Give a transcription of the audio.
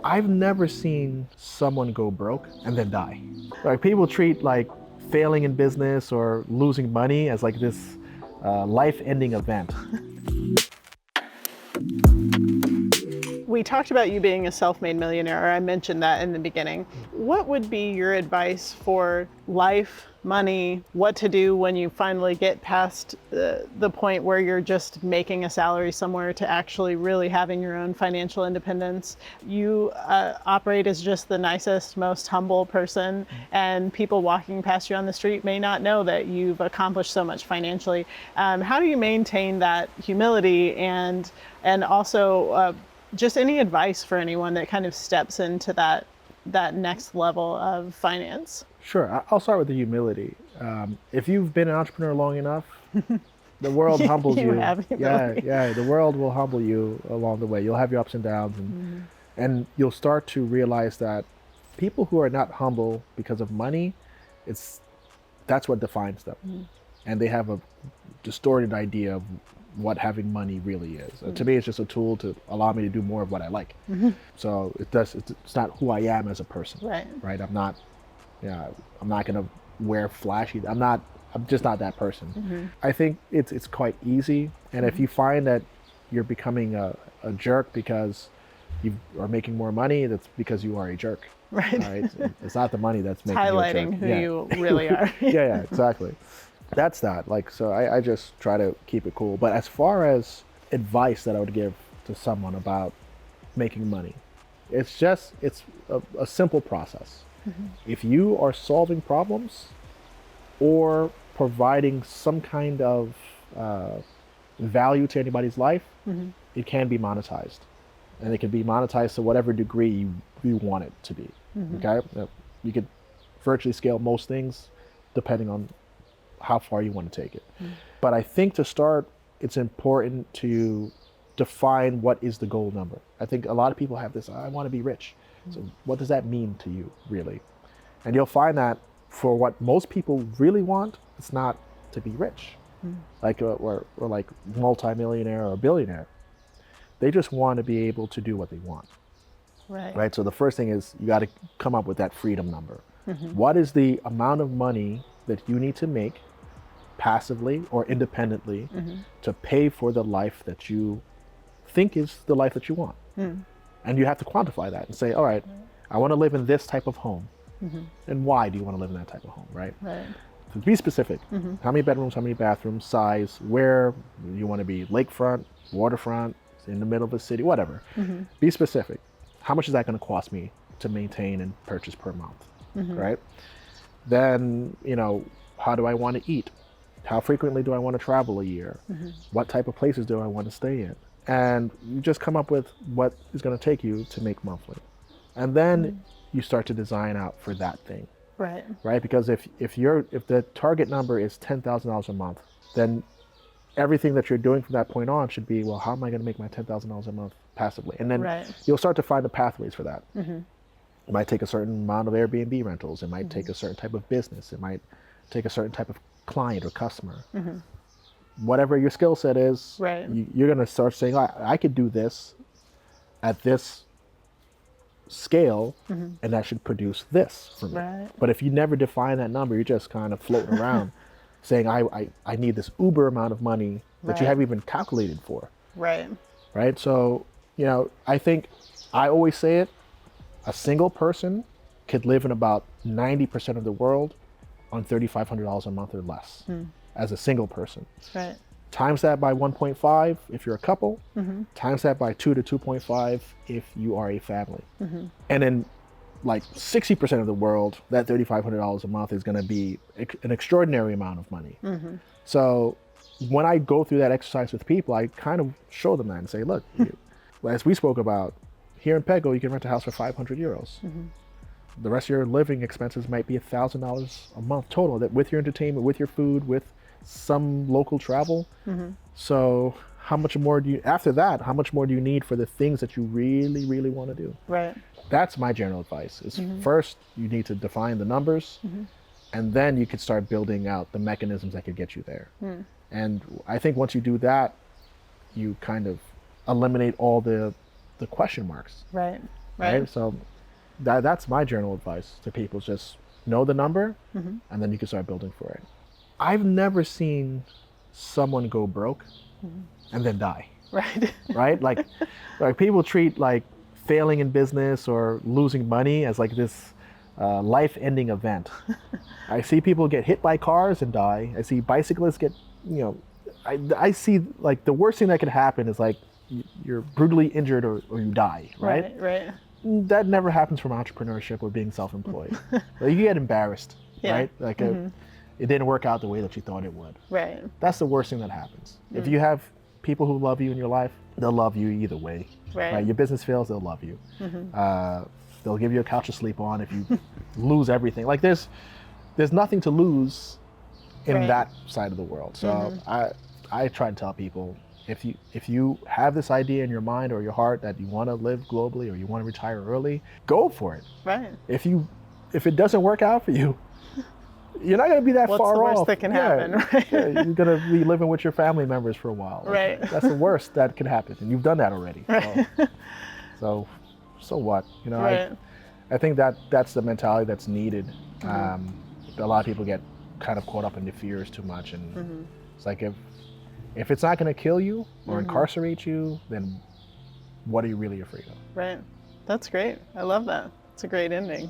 I've never seen someone go broke and then die. Like people treat like failing in business or losing money as like this life-ending event. We talked about you being a self-made millionaire, or I mentioned that in the beginning. What would be your advice for life, money, what to do when you finally get past the point where you're just making a salary somewhere to actually really having your own financial independence? You operate as just the nicest, most humble person, and people walking past you on the street may not know that you've accomplished so much financially. How do you maintain that humility and also just any advice for anyone that kind of steps into that next level of finance? Sure, I'll start with the humility. If you've been an entrepreneur long enough, the world humbles you. Have humility. Yeah, the world will humble you along the way. You'll have your ups and downs, and you'll start to realize that people who are not humble because of money, that's what defines them, and they have a distorted idea of what having money really is. To me, it's just a tool to allow me to do more of what I like. So it's not who I am as a person. Right. I'm not gonna wear flashy. I'm just not that person. I think it's quite easy. And if you find that you're becoming a jerk because you are making more money, that's because you are a jerk. Right. It's not the money that's making you a jerk. Highlighting who you really are. Yeah, exactly. That's that. Like, so I just try to keep it cool. But as far as advice that I would give to someone about making money, it's a simple process. If you are solving problems or providing some kind of value to anybody's life, it can be monetized. And it can be monetized to whatever degree you want it to be. Okay? You could virtually scale most things depending on how far you want to take it. But I think to start, it's important to define what is the goal number. I think a lot of people have this, I want to be rich. So what does that mean to you, really? And you'll find that for what most people really want, it's not to be rich, like or like multimillionaire or billionaire. They just want to be able to do what they want. Right. So the first thing is you got to come up with that freedom number. What is the amount of money that you need to make passively or independently to pay for the life that you think is the life that you want? And you have to quantify that and say, all right, I want to live in this type of home. And why do you want to live in that type of home, right? So be specific. How many bedrooms, how many bathrooms, size, where you want to be, lakefront, waterfront, in the middle of a city, whatever. Be specific. How much is that going to cost me to maintain and purchase per month, right? Then, how do I want to eat? How frequently do I want to travel a year? What type of places do I want to stay in? And you just come up with what is going to take you to make monthly. And then you start to design out for that thing. Right? Because if the target number is $10,000 a month, then everything that you're doing from that point on should be, well, how am I going to make my $10,000 a month passively? And then you'll start to find the pathways for that. It might take a certain amount of Airbnb rentals. It might take a certain type of business. It might take a certain type of client or customer. Whatever your skill set is, you're going to start saying, I could do this at this scale, and that should produce this for me. But if you never define that number, you're just kind of floating around saying, I need this uber amount of money that you haven't even calculated for. Right? So, I think I always say it, a single person could live in about 90% of the world on $3,500 a month or less as a single person. Times that by 1.5 if you're a couple, times that by 2 to 2.5 if you are a family. And then like 60% of the world, that $3,500 a month is going to be an extraordinary amount of money. So when I go through that exercise with people, I kind of show them that and say, look, as we spoke about, here in Pego, you can rent a house for 500 euros. The rest of your living expenses might be $1,000 a month total, that with your entertainment, with your food, with some local travel. So how much more do you need for the things that you really, really want to do? That's my general advice. Is first, you need to define the numbers, and then you could start building out the mechanisms that could get you there. And I think once you do that, you kind of eliminate all the question marks. Right. Right. So that's my general advice to people: just know the number, and then you can start building for it. I've never seen someone go broke and then die. Right. Right? Like people treat like failing in business or losing money as like this life-ending event. I see people get hit by cars and die. I see bicyclists get, I see like the worst thing that could happen is like you're brutally injured or you die, right? Right. That never happens from entrepreneurship or being self-employed. Like, you get embarrassed, Yeah. right? Like it didn't work out the way that you thought it would. Right. That's the worst thing that happens. If you have people who love you in your life, they'll love you either way. Right. Your business fails, they'll love you. They'll give you a couch to sleep on if you lose everything. Like there's nothing to lose in Right. that side of the world. So I try to tell people, if you have this idea in your mind or your heart that you want to live globally or you want to retire early, go for it. Right. If it doesn't work out for you, you're not going to be that What's far the worst off. that can happen, right? Yeah, you're going to be living with your family members for a while. Like, Right. that's the worst that can happen, and you've done that already. Right. So what? Right. I think that's the mentality that's needed. A lot of people get kind of caught up in the fears too much, and it's like if it's not going to kill you or incarcerate you, then what are you really afraid of? Right. That's great. I love that. It's a great ending.